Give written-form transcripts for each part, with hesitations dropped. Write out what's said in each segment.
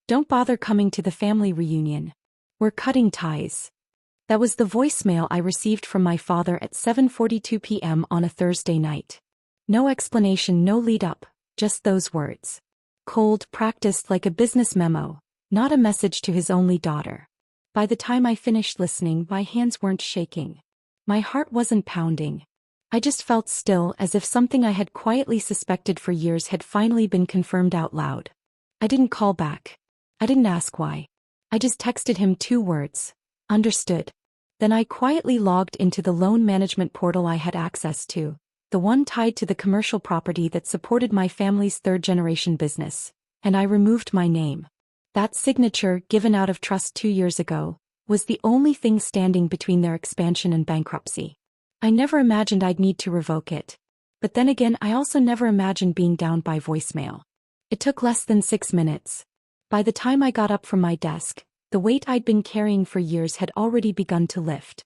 Don't bother coming to the family reunion. We're cutting ties. That was the voicemail I received from my father at 7:42 p.m. on a Thursday night. No explanation, no lead-up, just those words. Cold, practiced like a business memo, not a message to his only daughter. By the time I finished listening, my hands weren't shaking. My heart wasn't pounding. I just felt still, as if something I had quietly suspected for years had finally been confirmed out loud. I didn't call back. I didn't ask why. I just texted him 2 words. Understood. Then I quietly logged into the loan management portal I had access to, the one tied to the commercial property that supported my family's 3rd-generation business, and I removed my name. That signature, given out of trust 2 years ago, was the only thing standing between their expansion and bankruptcy. I never imagined I'd need to revoke it. But then again, I also never imagined being downed by voicemail. It took less than 6 minutes. By the time I got up from my desk, the weight I'd been carrying for years had already begun to lift.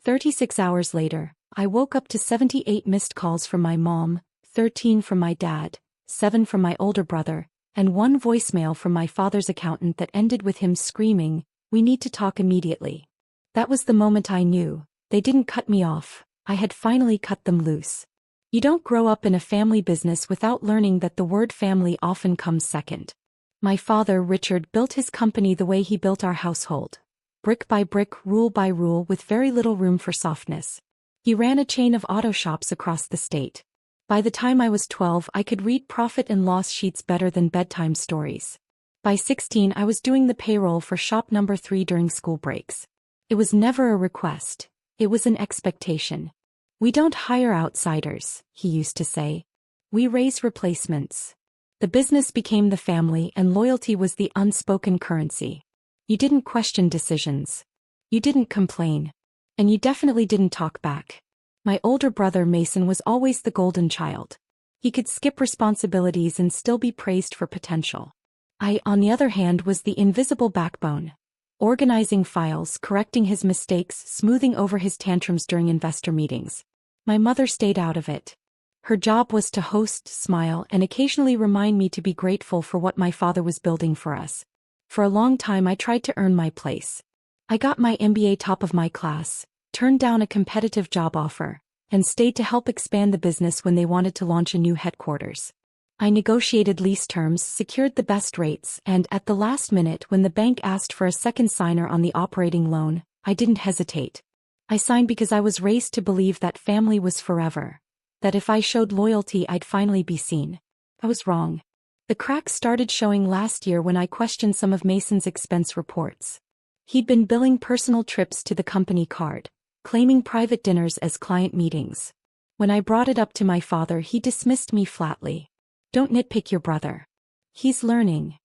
36 hours later, I woke up to 78 missed calls from my mom, 13 from my dad, 7 from my older brother, and 1 voicemail from my father's accountant that ended with him screaming, "We need to talk immediately." That was the moment I knew. They didn't cut me off. I had finally cut them loose. You don't grow up in a family business without learning that the word family often comes second. My father, Richard, built his company the way he built our household. Brick by brick, rule by rule, with very little room for softness. He ran a chain of auto shops across the state. By the time I was 12, I could read profit and loss sheets better than bedtime stories. By 16, I was doing the payroll for shop number 3 during school breaks. It was never a request. It was an expectation. "We don't hire outsiders," he used to say. "We raise replacements." The business became the family, and loyalty was the unspoken currency. You didn't question decisions. You didn't complain. And you definitely didn't talk back. My older brother Mason was always the golden child. He could skip responsibilities and still be praised for potential. I, on the other hand, was the invisible backbone. Organizing files, correcting his mistakes, smoothing over his tantrums during investor meetings. My mother stayed out of it. Her job was to host, smile, and occasionally remind me to be grateful for what my father was building for us. For a long time I tried to earn my place. I got my MBA top of my class, turned down a competitive job offer, and stayed to help expand the business when they wanted to launch a new headquarters. I negotiated lease terms, secured the best rates, and at the last minute when the bank asked for a second signer on the operating loan, I didn't hesitate. I signed because I was raised to believe that family was forever. That if I showed loyalty I'd finally be seen. I was wrong. The cracks started showing last year when I questioned some of Mason's expense reports. He'd been billing personal trips to the company card, claiming private dinners as client meetings. When I brought it up to my father, he dismissed me flatly. "Don't nitpick your brother. He's learning."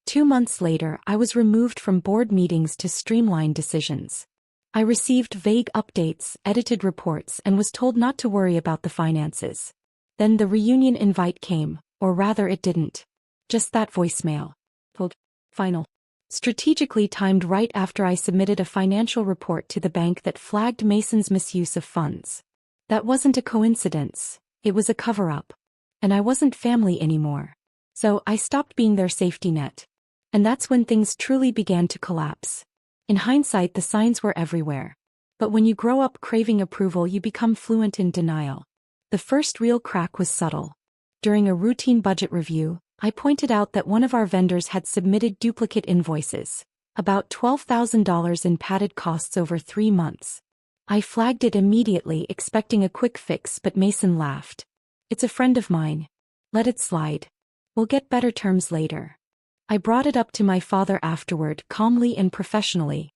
2 months later, I was removed from board meetings to streamline decisions. I received vague updates, edited reports, and was told not to worry about the finances. Then the reunion invite came, or rather it didn't. Just that voicemail. Final. Strategically timed right after I submitted a financial report to the bank that flagged Mason's misuse of funds. That wasn't a coincidence. It was a cover-up. And I wasn't family anymore. So I stopped being their safety net. And that's when things truly began to collapse. In hindsight, the signs were everywhere. But when you grow up craving approval, you become fluent in denial. The first real crack was subtle. During a routine budget review, I pointed out that one of our vendors had submitted duplicate invoices, about $12,000 in padded costs over 3 months. I flagged it immediately, expecting a quick fix, but Mason laughed. "It's a friend of mine. Let it slide. We'll get better terms later." I brought it up to my father afterward, calmly and professionally.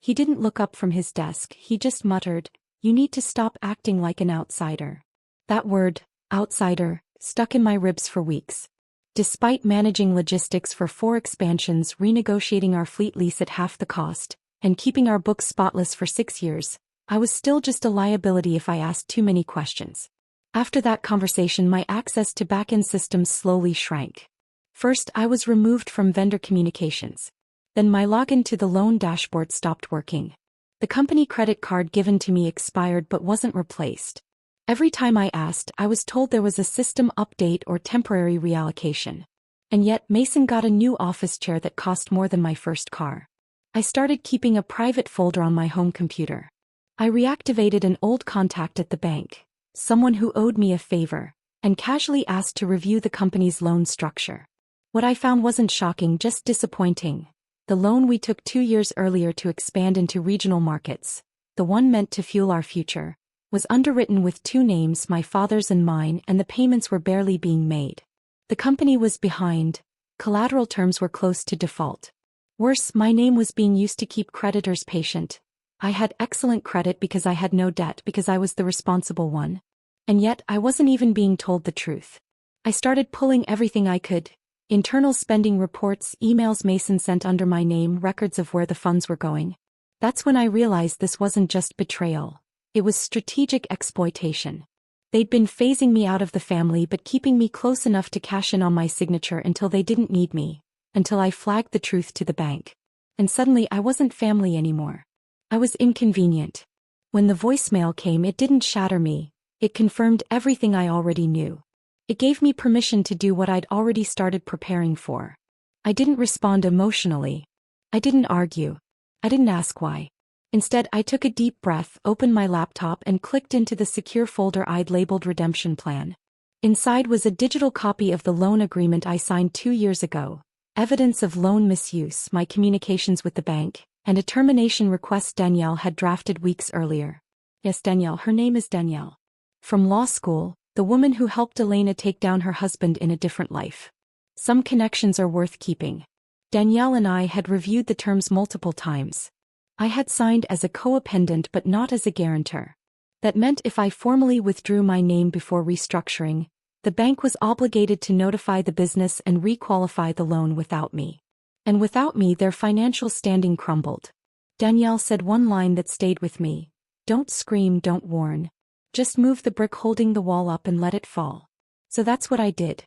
He didn't look up from his desk, he just muttered, "You need to stop acting like an outsider." That word, outsider, stuck in my ribs for weeks. Despite managing logistics for 4 expansions, renegotiating our fleet lease at half the cost, and keeping our books spotless for 6 years, I was still just a liability if I asked too many questions. After that conversation, my access to back-end systems slowly shrank. First, I was removed from vendor communications. Then my login to the loan dashboard stopped working. The company credit card given to me expired but wasn't replaced. Every time I asked, I was told there was a system update or temporary reallocation. And yet Mason got a new office chair that cost more than my first car. I started keeping a private folder on my home computer. I reactivated an old contact at the bank, someone who owed me a favor, and casually asked to review the company's loan structure. What I found wasn't shocking, just disappointing. The loan we took 2 years earlier to expand into regional markets, the one meant to fuel our future, was underwritten with 2 names, my father's and mine, and the payments were barely being made. The company was behind, collateral terms were close to default. Worse, my name was being used to keep creditors patient. I had excellent credit because I had no debt, because I was the responsible one. And yet, I wasn't even being told the truth. I started pulling everything I could. Internal spending reports, emails Mason sent under my name, records of where the funds were going. That's when I realized this wasn't just betrayal. It was strategic exploitation. They'd been phasing me out of the family but keeping me close enough to cash in on my signature until they didn't need me, until I flagged the truth to the bank. And suddenly I wasn't family anymore. I was inconvenient. When the voicemail came, it didn't shatter me. It confirmed everything I already knew. It gave me permission to do what I'd already started preparing for. I didn't respond emotionally. I didn't argue. I didn't ask why. Instead, I took a deep breath, opened my laptop, and clicked into the secure folder I'd labeled Redemption Plan. Inside was a digital copy of the loan agreement I signed 2 years ago, evidence of loan misuse, my communications with the bank, and a termination request Danielle had drafted weeks earlier. Yes, Danielle, her name is Danielle. From law school, the woman who helped Elena take down her husband in a different life. Some connections are worth keeping. Danielle and I had reviewed the terms multiple times. I had signed as a co-appendant but not as a guarantor. That meant if I formally withdrew my name before restructuring, the bank was obligated to notify the business and requalify the loan without me. And without me, their financial standing crumbled. Danielle said one line that stayed with me: "Don't scream, don't warn. Just move the brick holding the wall up and let it fall." So that's what I did.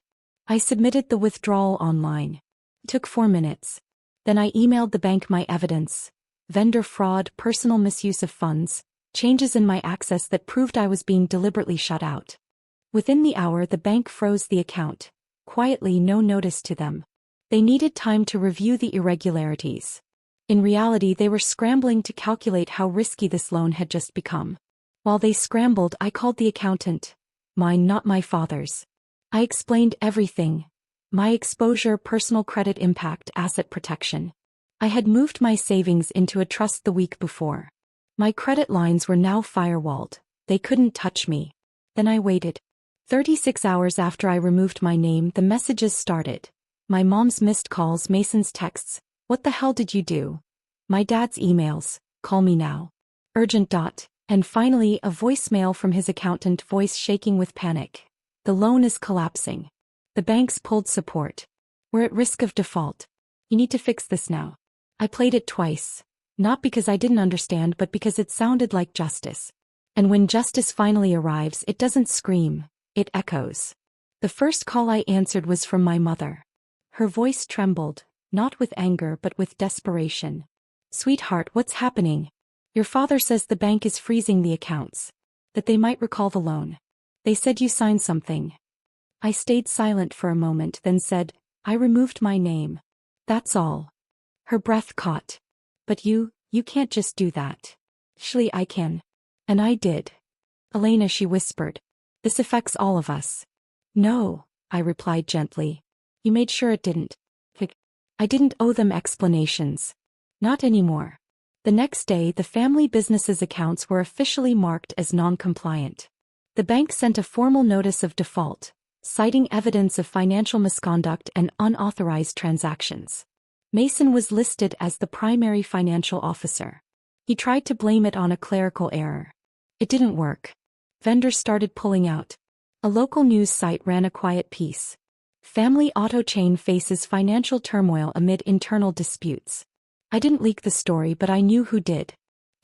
I submitted the withdrawal online. It took 4 minutes. Then I emailed the bank my evidence: vendor fraud, personal misuse of funds, changes in my access that proved I was being deliberately shut out. Within the hour, the bank froze the account. Quietly, no notice to them. They needed time to review the irregularities. In reality, they were scrambling to calculate how risky this loan had just become. While they scrambled, I called the accountant. Mine, not my father's. I explained everything. My exposure, personal credit impact, asset protection. I had moved my savings into a trust the week before. My credit lines were now firewalled. They couldn't touch me. Then I waited. 36 hours after I removed my name, the messages started. My mom's missed calls, Mason's texts: "What the hell did you do?" My dad's emails: "Call me now. Urgent. .. And finally, a voicemail from his accountant, voice shaking with panic: "The loan is collapsing. The bank's pulled support. We're at risk of default. You need to fix this now." I played it twice. Not because I didn't understand, but because it sounded like justice. And when justice finally arrives, it doesn't scream, it echoes. The first call I answered was from my mother. Her voice trembled, not with anger but with desperation. "Sweetheart, what's happening? Your father says the bank is freezing the accounts. That they might recall the loan. They said you signed something." I stayed silent for a moment, then said, "I removed my name. That's all." Her breath caught. "But you can't just do that." "Surely I can." And I did. "Elena," she whispered, "this affects all of us." "No," I replied gently. "You made sure it didn't." I didn't owe them explanations. Not anymore. The next day, the family business's accounts were officially marked as non-compliant. The bank sent a formal notice of default, citing evidence of financial misconduct and unauthorized transactions. Mason was listed as the primary financial officer. He tried to blame it on a clerical error. It didn't work. Vendors started pulling out. A local news site ran a quiet piece: "Family auto chain faces financial turmoil amid internal disputes." I didn't leak the story, but I knew who did.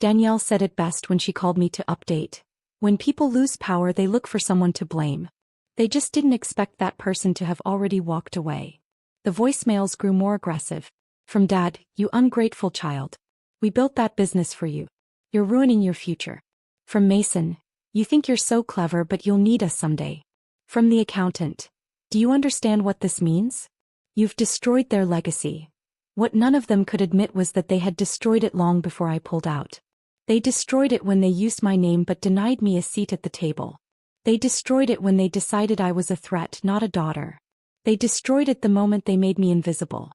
Danielle said it best when she called me to update. When people lose power, they look for someone to blame. They just didn't expect that person to have already walked away. The voicemails grew more aggressive. From Dad: "You ungrateful child. We built that business for you. You're ruining your future." From Mason: "You think you're so clever, but you'll need us someday." From the accountant: "Do you understand what this means? You've destroyed their legacy. What none of them could admit was that they had destroyed it long before I pulled out. They destroyed it when they used my name but denied me a seat at the table. They destroyed it when they decided I was a threat, not a daughter. They destroyed it the moment they made me invisible.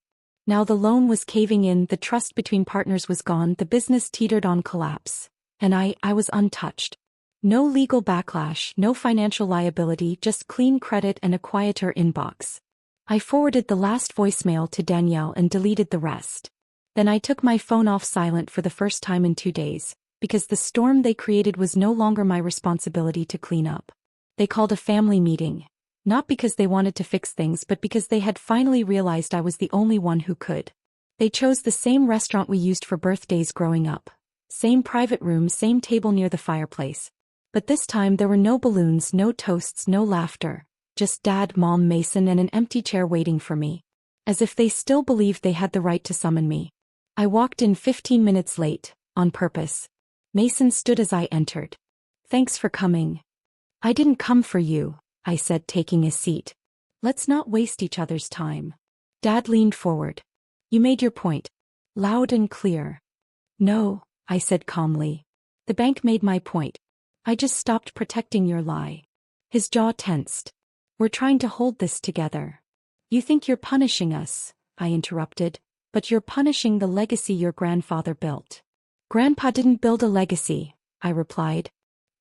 Now the loan was caving in, the trust between partners was gone, the business teetered on collapse. And I was untouched. No legal backlash, no financial liability, just clean credit and a quieter inbox. I forwarded the last voicemail to Danielle and deleted the rest. Then I took my phone off silent for the first time in 2 days, because the storm they created was no longer my responsibility to clean up. They called a family meeting. Not because they wanted to fix things but because they had finally realized I was the only one who could. They chose the same restaurant we used for birthdays growing up. Same private room, same table near the fireplace. But this time there were no balloons, no toasts, no laughter. Just Dad, Mom, Mason and an empty chair waiting for me. As if they still believed they had the right to summon me. I walked in 15 minutes late, on purpose. Mason stood as I entered. Thanks for coming. I didn't come for you, I said, taking a seat. Let's not waste each other's time. Dad leaned forward. You made your point. Loud and clear. No, I said calmly. The bank made my point. I just stopped protecting your lie. His jaw tensed. We're trying to hold this together. You think you're punishing us, I interrupted, but you're punishing the legacy your grandfather built. Grandpa didn't build a legacy, I replied.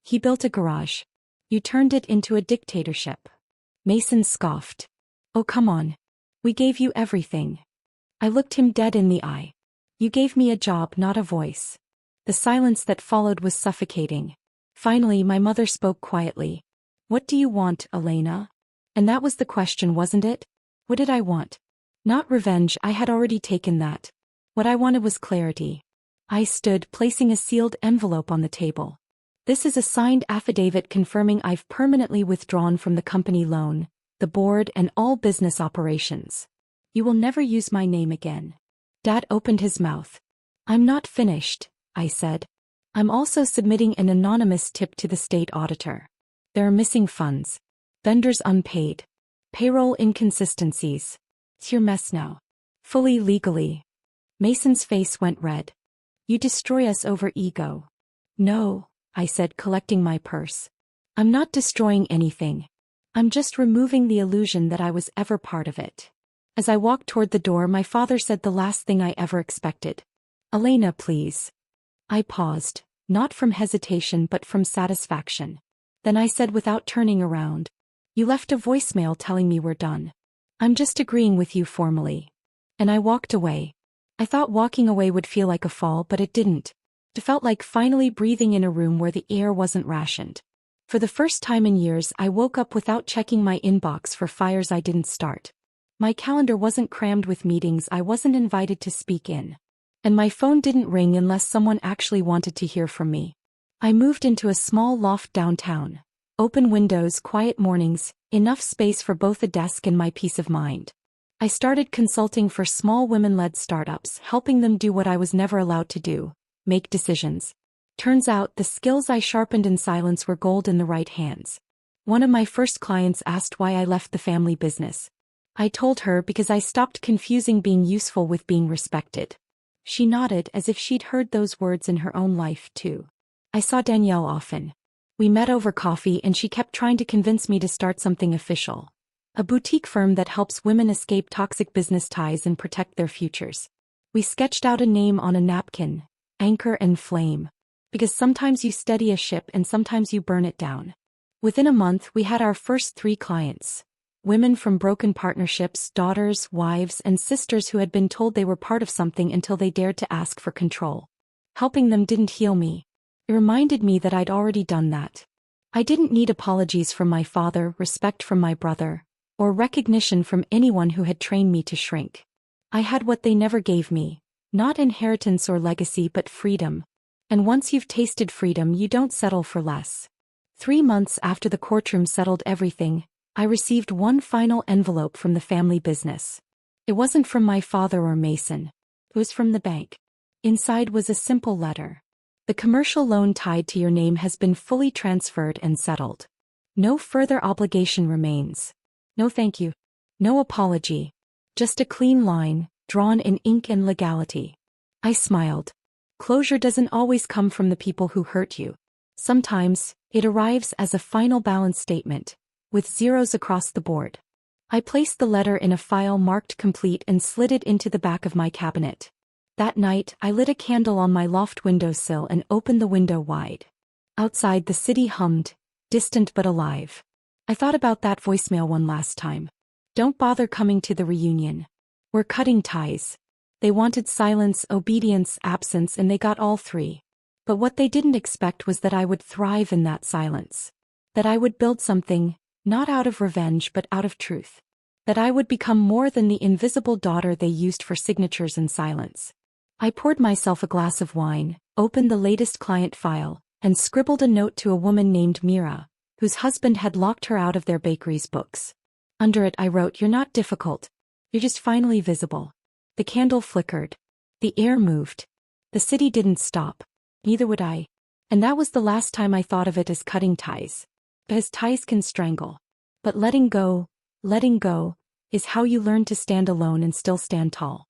He built a garage. You turned it into a dictatorship. Mason scoffed. Oh, come on. We gave you everything. I looked him dead in the eye. You gave me a job, not a voice. The silence that followed was suffocating. Finally, my mother spoke quietly. What do you want, Elena? And that was the question, wasn't it? What did I want? Not revenge, I had already taken that. What I wanted was clarity. I stood, placing a sealed envelope on the table. This is a signed affidavit confirming I've permanently withdrawn from the company loan, the board and all business operations. You will never use my name again. Dad opened his mouth. I'm not finished, I said. I'm also submitting an anonymous tip to the state auditor. There are missing funds. Vendors unpaid. Payroll inconsistencies. It's your mess now. Fully legally. Mason's face went red. You destroy us over ego. No, I said, collecting my purse. I'm not destroying anything. I'm just removing the illusion that I was ever part of it. As I walked toward the door, my father said the last thing I ever expected. Elena, please. I paused, not from hesitation but from satisfaction. Then I said without turning around. You left a voicemail telling me we're done. I'm just agreeing with you formally. And I walked away. I thought walking away would feel like a fall, but it didn't. It felt like finally breathing in a room where the air wasn't rationed. For the first time in years, I woke up without checking my inbox for fires I didn't start. My calendar wasn't crammed with meetings I wasn't invited to speak in. And my phone didn't ring unless someone actually wanted to hear from me. I moved into a small loft downtown. Open windows, quiet mornings, enough space for both a desk and my peace of mind. I started consulting for small women-led startups, helping them do what I was never allowed to do. Make decisions. Turns out the skills I sharpened in silence were gold in the right hands. One of my first clients asked why I left the family business. I told her because I stopped confusing being useful with being respected. She nodded as if she'd heard those words in her own life too. I saw Danielle often. We met over coffee and she kept trying to convince me to start something official. A boutique firm that helps women escape toxic business ties and protect their futures. We sketched out a name on a napkin. Anchor and Flame. Because sometimes you steady a ship and sometimes you burn it down. Within a month, we had our first 3 clients. Women from broken partnerships, daughters, wives, and sisters who had been told they were part of something until they dared to ask for control. Helping them didn't heal me. It reminded me that I'd already done that. I didn't need apologies from my father, respect from my brother, or recognition from anyone who had trained me to shrink. I had what they never gave me. Not inheritance or legacy but freedom. And once you've tasted freedom, you don't settle for less. 3 months after the courtroom settled everything, I received one final envelope from the family business. It wasn't from my father or Mason. It was from the bank. Inside was a simple letter. The commercial loan tied to your name has been fully transferred and settled. No further obligation remains. No thank you. No apology. Just a clean line, drawn in ink and legality. I smiled. Closure doesn't always come from the people who hurt you. Sometimes, it arrives as a final balance statement, with zeros across the board. I placed the letter in a file marked complete and slid it into the back of my cabinet. That night, I lit a candle on my loft windowsill and opened the window wide. Outside, the city hummed, distant but alive. I thought about that voicemail one last time. Don't bother coming to the reunion. We're cutting ties. They wanted silence, obedience, absence, and they got all three. But what they didn't expect was that I would thrive in that silence. That I would build something, not out of revenge but out of truth. That I would become more than the invisible daughter they used for signatures and silence. I poured myself a glass of wine, opened the latest client file, and scribbled a note to a woman named Mira, whose husband had locked her out of their bakery's books. Under it I wrote, "You're not difficult. You're just finally visible." The candle flickered. The air moved. The city didn't stop. Neither would I. And that was the last time I thought of it as cutting ties. Because ties can strangle. But letting go, is how you learn to stand alone and still stand tall.